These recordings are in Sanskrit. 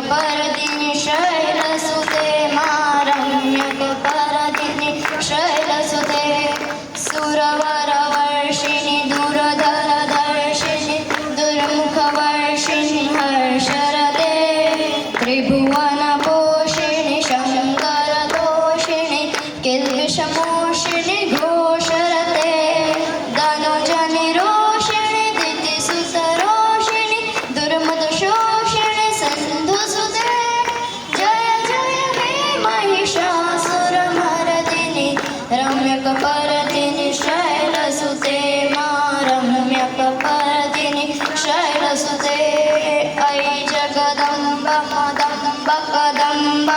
रम्यकपर्दिनि शैलसुते मा रम्यकपर्दिनि शैलसुते सुरवरवर्षिणि दुरधरदर्शिनि दुर्मुखवर्षिणि हर्षरते त्रिभुवनपोषिणि शङ्करतोषिणि किल्बिषमोषिणि घोषरते धनुजनिरोषिणि दितिसुतरोषिणि दुर्मदशोषिणि सिन्धुसुते जय जय हे महिषासुरमर्दिनि रम्यकपर्दिनि शैलसुते मा रम्यकपर्दिनि शैलसुते ऐ जगदम्ब मदम्ब कदम्ब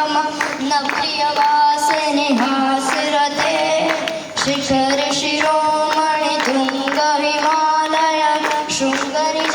न प्रियवासिनि हासिरते शिखर शिरोमणि तुङ्ग हिमालय शृङ्गरि